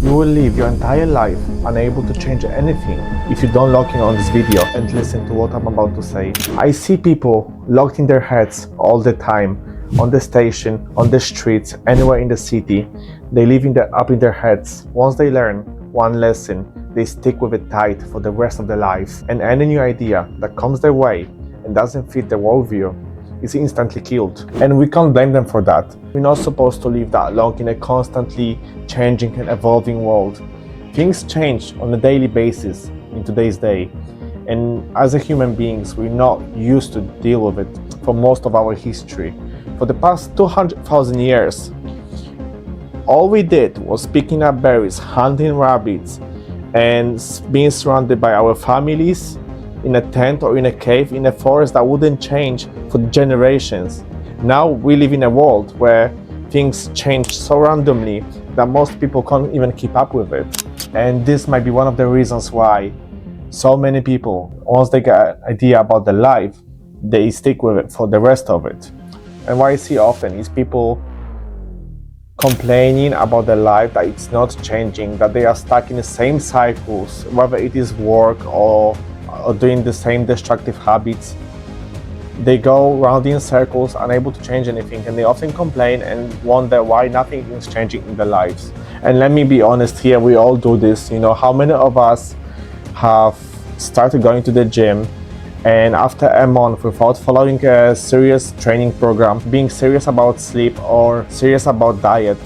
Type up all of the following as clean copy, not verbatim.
You will live your entire life unable to change anything if you don't lock in on this video and listen to what I'm about to say. I see people locked in their heads all the time, on the station, on the streets, anywhere in the city. They live up in their heads. Once they learn one lesson, they stick with it tight for the rest of their lives. And any new idea that comes their way and doesn't fit their worldview is instantly killed. And we can't blame them for that. We're not supposed to live that long in a constantly changing and evolving world. Things change on a daily basis in today's day. And as a human beings, we're not used to deal with it for most of our history. For the past 200,000 years, all we did was picking up berries, hunting rabbits, and being surrounded by our families in a tent or in a cave in a forest that wouldn't change for generations. Now we live in a world where things change so randomly that most people can't even keep up with it. And this might be one of the reasons why so many people, once they get an idea about the life, they stick with it for the rest of it. And what I see often is people complaining about their life, that it's not changing, that they are stuck in the same cycles, whether it is work or doing the same destructive habits. They go around in circles, unable to change anything, and they often complain and wonder why nothing is changing in their lives. And let me be honest here, we all do this. How many of us have started going to the gym, and after a month, without following a serious training program, being serious about sleep or serious about diet,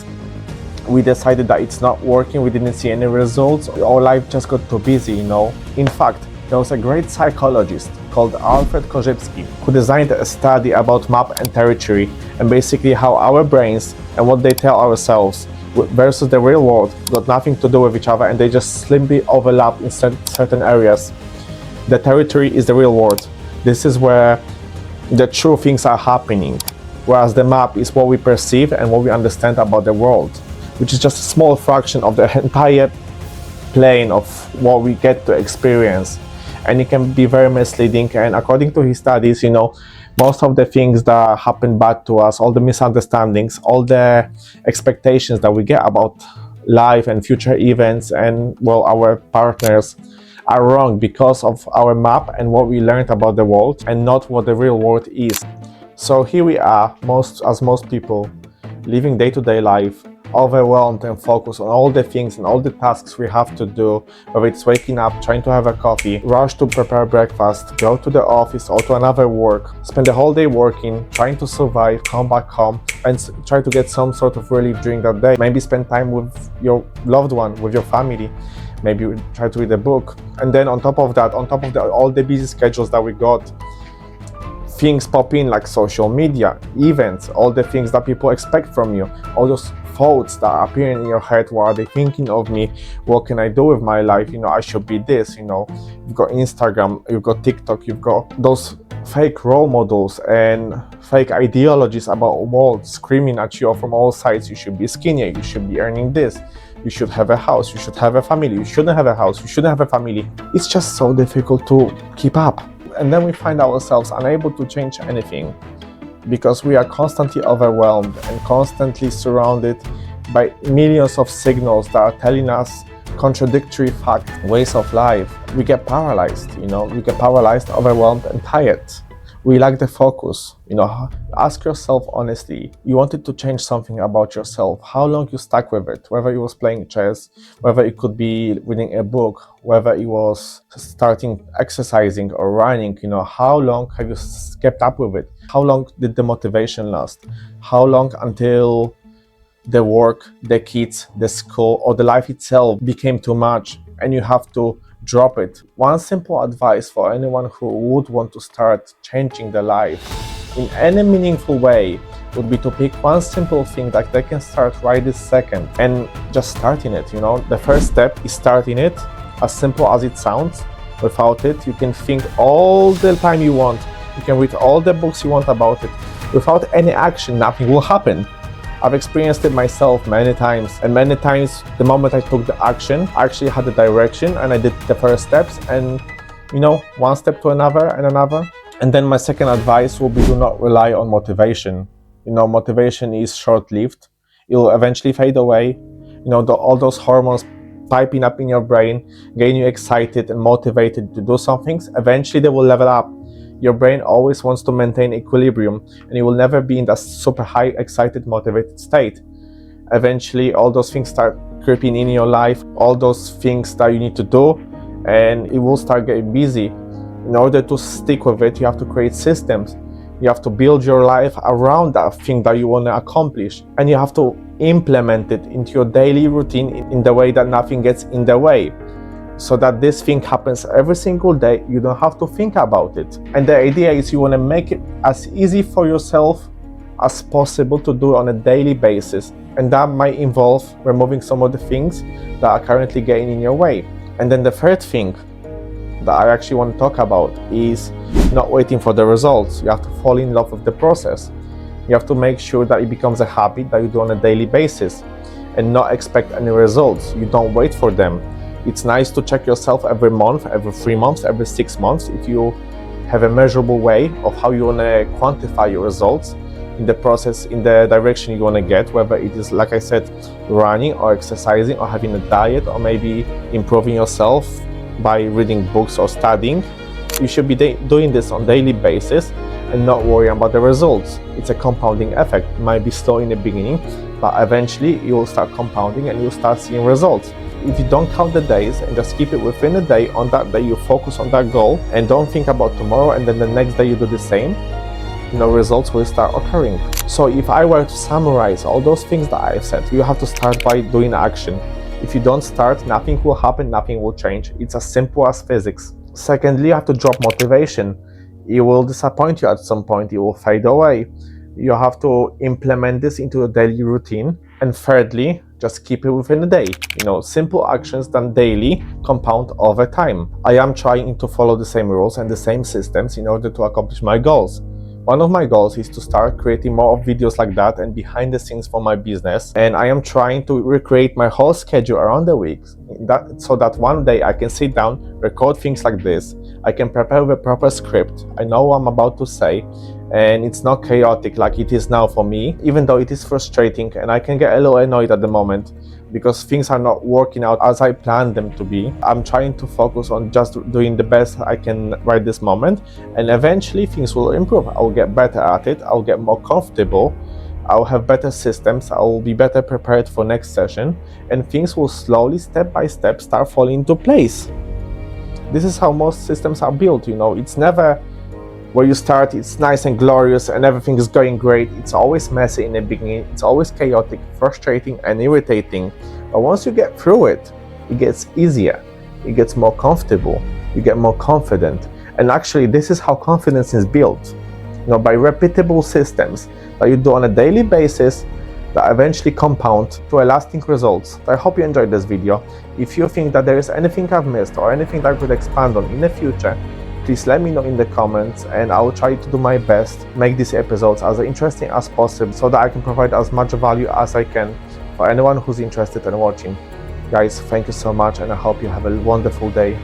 we decided that it's not working, we didn't see any results, our life just got too busy. In fact, there was a great psychologist called Alfred Korzybski who designed a study about map and territory, and basically how our brains and what they tell ourselves versus the real world got nothing to do with each other, and they just simply overlap in certain areas. The territory is the real world. This is where the true things are happening, whereas the map is what we perceive and what we understand about the world, which is just a small fraction of the entire plane of what we get to experience. And it can be very misleading. And according to his studies, most of the things that happen bad to us, all the misunderstandings, all the expectations that we get about life and future events and, our partners are wrong because of our map and what we learned about the world, and not what the real world is. So here we are, most people, living day-to-day life, overwhelmed and focused on all the things and all the tasks we have to do, whether it's waking up, trying to have a coffee, rush to prepare breakfast, go to the office or to another work, spend the whole day working, trying to survive, come back home and try to get some sort of relief during that day. Maybe spend time with your loved one, with your family, maybe try to read a book. And then on top of that, all the busy schedules that we got, things pop in like social media, events, all the things that people expect from you, all those thoughts that are appearing in your head. What are they thinking of me? What can I do with my life? I should be this. You've got Instagram, you've got TikTok, you've got those fake role models and fake ideologies about a world screaming at you from all sides. You should be skinnier, you should be earning this, you should have a house, you should have a family, you shouldn't have a house, you shouldn't have a family. It's just so difficult to keep up. And then we find ourselves unable to change anything because we are constantly overwhelmed and constantly surrounded by millions of signals that are telling us contradictory facts, ways of life. We get paralyzed, overwhelmed and tired. We lack the focus. Ask yourself honestly, you wanted to change something about yourself. How long you stuck with it? Whether it was playing chess, whether it could be reading a book, whether it was starting exercising or running, how long have you kept up with it? How long did the motivation last? How long until the work, the kids, the school, or the life itself became too much and you have to drop it? One simple advice for anyone who would want to start changing their life in any meaningful way would be to pick one simple thing that they can start right this second and just starting it. The first step is starting it, as simple as it sounds. Without it, you can think all the time you want, you can read all the books you want about it. Without any action, nothing will happen. I've experienced it myself many times, and many times the moment I took the action, I actually had the direction and I did the first steps, and one step to another and another. And then my second advice will be, do not rely on motivation. Motivation is short-lived. It will eventually fade away. all those hormones piping up in your brain, getting you excited and motivated to do some things, eventually they will level up. Your brain always wants to maintain equilibrium, and you will never be in that super high, excited, motivated state. Eventually, all those things start creeping in your life, all those things that you need to do, and it will start getting busy. In order to stick with it, you have to create systems. You have to build your life around that thing that you want to accomplish, and you have to implement it into your daily routine in the way that nothing gets in the way, so that this thing happens every single day. You don't have to think about it. And the idea is you want to make it as easy for yourself as possible to do on a daily basis, and that might involve removing some of the things that are currently getting in your way. And then the third thing that I actually want to talk about is not waiting for the results. You have to fall in love with the process. You have to make sure that it becomes a habit that you do on a daily basis and not expect any results. You don't wait for them. It's nice to check yourself every month, every 3 months, every 6 months, if you have a measurable way of how you want to quantify your results in the process, in the direction you want to get, whether it is, like I said, running or exercising or having a diet or maybe improving yourself by reading books or studying. You should be doing this on a daily basis and not worrying about the results. It's a compounding effect. It might be slow in the beginning, but eventually you will start compounding and you'll start seeing results. If you don't count the days and just keep it within a day, on that day you focus on that goal and don't think about tomorrow, and then the next day you do the same, results will start occurring. So if I were to summarize all those things that I've said, you have to start by doing action. If you don't start, nothing will happen, nothing will change. It's as simple as physics. Secondly, you have to drop motivation. It will disappoint you at some point, it will fade away. You have to implement this into a daily routine. And thirdly, just keep it within a day. Simple actions done daily compound over time. I am trying to follow the same rules and the same systems in order to accomplish my goals. One of my goals is to start creating more videos like that and behind the scenes for my business. And I am trying to recreate my whole schedule around the week so that one day I can sit down, record things like this. I can prepare with a proper script. I know what I'm about to say, and it's not chaotic like it is now for me, even though it is frustrating and I can get a little annoyed at the moment because things are not working out as I planned them to be. I'm trying to focus on just doing the best I can right this moment, and eventually things will improve. I'll get better at it, I'll get more comfortable, I'll have better systems, I'll be better prepared for next session, and things will slowly, step by step, start falling into place. This is how most systems are built. It's never where you start, it's nice and glorious and everything is going great. It's always messy in the beginning, it's always chaotic, frustrating and irritating. But once you get through it, it gets easier, it gets more comfortable, you get more confident. And actually, this is how confidence is built, by repeatable systems that you do on a daily basis that eventually compound to a lasting results. So I hope you enjoyed this video. If you think that there is anything I've missed or anything that I could expand on in the future, please let me know in the comments, and I will try to do my best, make these episodes as interesting as possible so that I can provide as much value as I can for anyone who's interested in watching. Guys, thank you so much, and I hope you have a wonderful day.